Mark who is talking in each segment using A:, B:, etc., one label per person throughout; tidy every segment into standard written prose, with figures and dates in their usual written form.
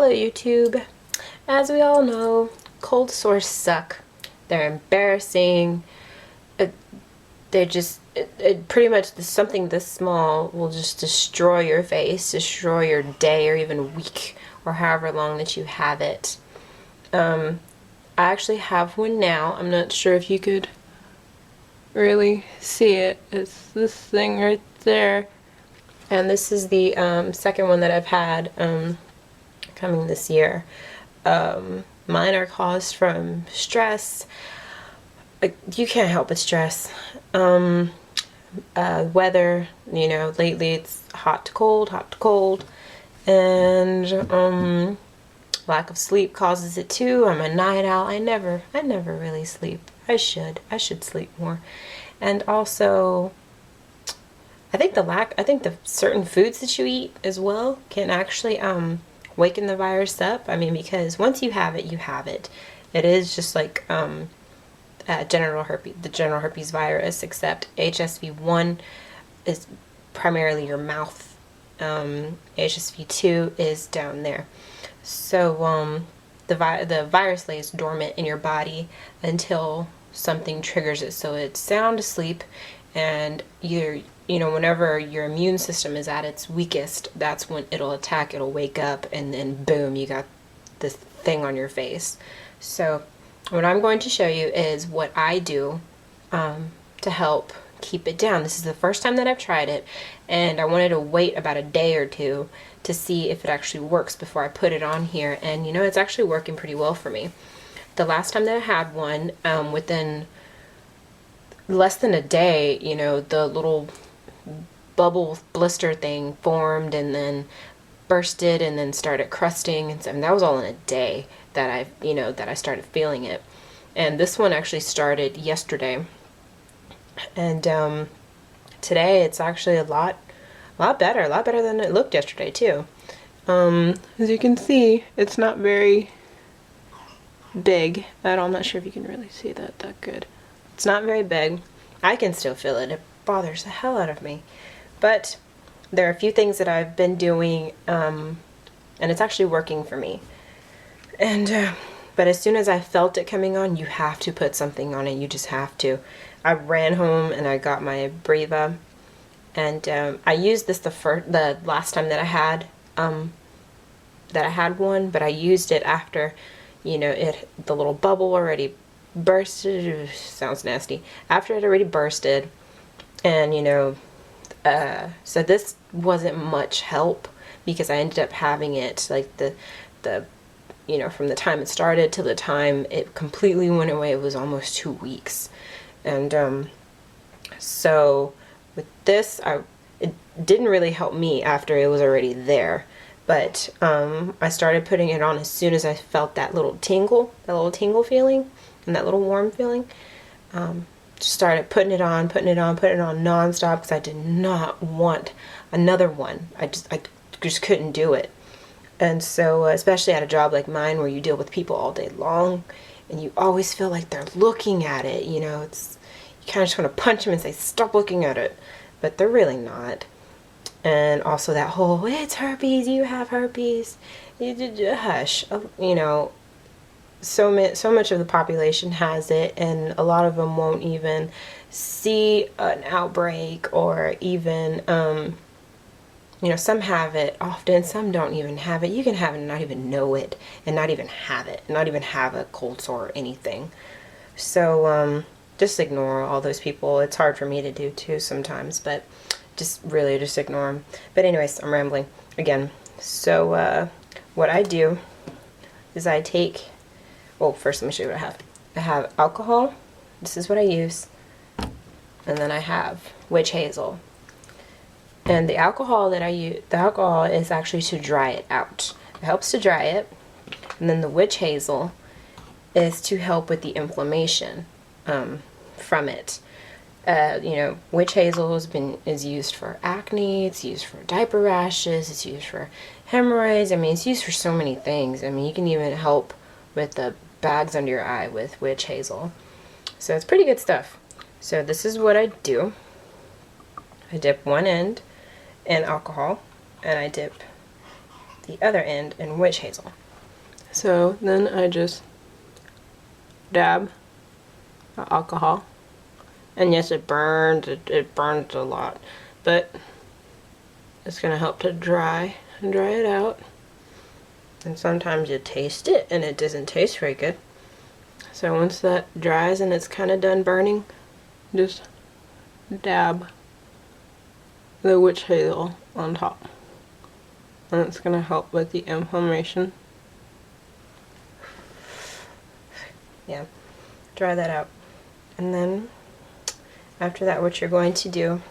A: Hello YouTube. As we all know, cold sores suck. They're embarrassing. They're just, pretty much something this small will just destroy your face, destroy your day or even week or however long that you have it. I actually have one now. I'm not sure if you could really see it. It's this thing right there. And this is the second one that I've had coming this year. Mine are caused from stress. You can't help but stress. Weather, you know, lately it's hot to cold, and lack of sleep causes it too. I'm a night owl. I never really sleep. I should sleep more. And also, I think the certain foods that you eat as well can actually waken the virus up. I mean, because once you have it, you have it. It is just like the general herpes virus, except HSV1 is primarily your mouth. HSV2 is down there. So the virus lays dormant in your body until something triggers it. So it's sound asleep, and whenever your immune system is at its weakest, that's when it'll attack. It'll wake up, and then boom, you got this thing on your face. So what I'm going to show you is what I do to help keep it down. This is the first time that I've tried it, and I wanted to wait about a day or two to see if it actually works before I put it on here. And you know, it's actually working pretty well for me. The last time that I had one, within less than a day, you know, the little bubble blister thing formed and then bursted and then started crusting, and that was all in a day that I started feeling it. And this one actually started yesterday, and today it's actually a lot better than it looked yesterday too. As you can see, it's not very big at all. I'm not sure if you can really see that good. It's not very big. I can still feel it. It bothers the hell out of me. But there are a few things that I've been doing, and it's actually working for me. And but as soon as I felt it coming on, you have to put something on it. You just have to. I ran home and I got my Abreva, and I used this the last time that I had one, but I used it after, you know, the little bubble already bursted. Sounds nasty. After it already bursted, and you know, so this wasn't much help because I ended up having it like the you know, from the time it started to the time it completely went away, it was almost 2 weeks. And so with this, it didn't really help me after it was already there. But I started putting it on as soon as I felt that little tingle feeling and that little warm feeling. Just started putting it on nonstop because I did not want another one. I just couldn't do it. And so, especially at a job like mine where you deal with people all day long, and you always feel like they're looking at it, you know, you kind of just want to punch them and say, stop looking at it. But they're really not. And also that whole, it's herpes, you have herpes, hush, you know, so much of the population has it, and a lot of them won't even see an outbreak, or even, you know, some have it often, some don't even have it. You can have it and not even know it, and not even have it, not even have a cold sore or anything. So just ignore all those people. It's hard for me to do too sometimes, but just ignore them. But anyways, I'm rambling again. So what I do is I take, well, first let me show you what I have. I have alcohol. This is what I use. And then I have witch hazel. And the alcohol that I use, the alcohol is actually to dry it out. It helps to dry it. And then the witch hazel is to help with the inflammation from it. You know, witch hazel is used for acne, it's used for diaper rashes, it's used for hemorrhoids. I mean, it's used for so many things. I mean, you can even help with the bags under your eye with witch hazel. So it's pretty good stuff. So this is what I do. I dip one end in alcohol, and I dip the other end in witch hazel.
B: So then I just dab the alcohol. And yes, it burns, it burns a lot, but it's gonna help to dry it out.
A: And sometimes you taste it and it doesn't taste very good.
B: So once that dries and it's kind of done burning, just dab the witch hazel on top. And it's gonna help with the inflammation.
A: Yeah, dry that out. And then after that, what you're going to do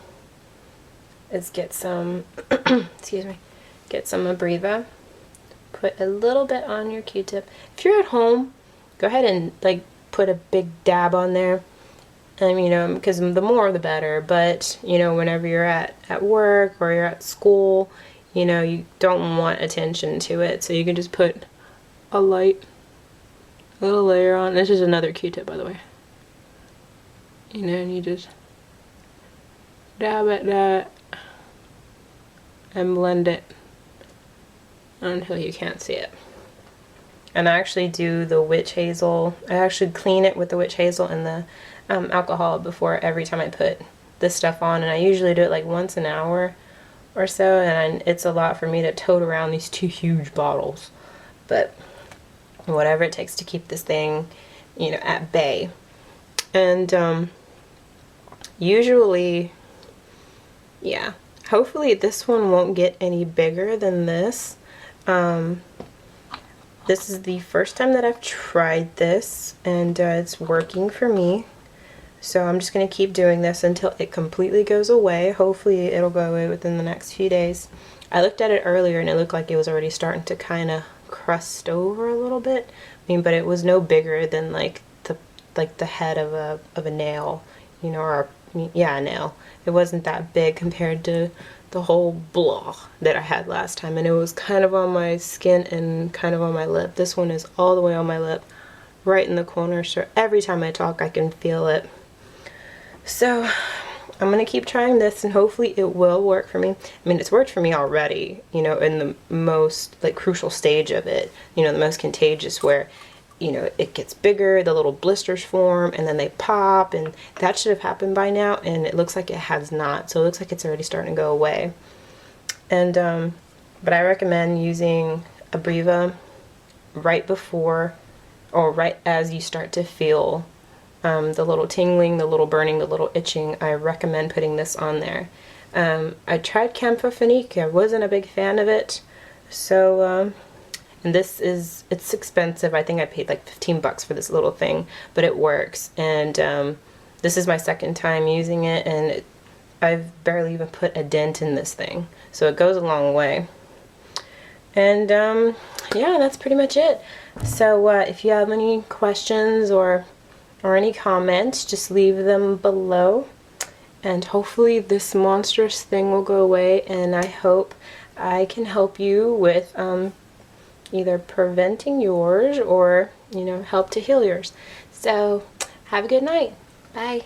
A: is get some, excuse me, get some Abreva, put a little bit on your Q-tip. If you're at home, go ahead and like put a big dab on there. You know, because the more the better, but you know, whenever you're at work or you're at school, you know, you don't want attention to it, so you can just put
B: a little layer on. This is another Q-tip, by the way. You know, and you just dab at that and blend it until you can't see it.
A: And I actually do the witch hazel, I actually clean it with the witch hazel and the alcohol before every time I put this stuff on, and I usually do it like once an hour or so, and it's a lot for me to tote around these 2 huge bottles, but whatever it takes to keep this thing, you know, at bay. And usually, yeah, hopefully this one won't get any bigger than this. This is the first time that I've tried this, and it's working for me. So I'm just going to keep doing this until it completely goes away. Hopefully it'll go away within the next few days. I looked at it earlier and it looked like it was already starting to kind of crust over a little bit. I mean, but it was no bigger than like the head of a nail, you know, or yeah, a nail. It wasn't that big compared to the whole blah that I had last time, and it was kind of on my skin and kind of on my lip. This one is all the way on my lip, right in the corner, so every time I talk I can feel it. So I'm gonna keep trying this and hopefully it will work for me. I mean, it's worked for me already, you know, in the most like crucial stage of it, you know, the most contagious, where, you know, it gets bigger, the little blisters form, and then they pop, and that should have happened by now, and it looks like it has not. So it looks like it's already starting to go away. And but I recommend using Abreva right before or right as you start to feel the little tingling, the little burning, the little itching. I recommend putting this on there. I tried Campho-Phenique. I wasn't a big fan of it. So, and this is, it's expensive. I think I paid like 15 bucks for this little thing, but it works. And this is my second time using it, and I've barely even put a dent in this thing. So it goes a long way. And yeah, that's pretty much it. So if you have any questions or any comments, just leave them below, and hopefully this monstrous thing will go away, and I hope I can help you with either preventing yours or, you know, help to heal yours. So have a good night. Bye.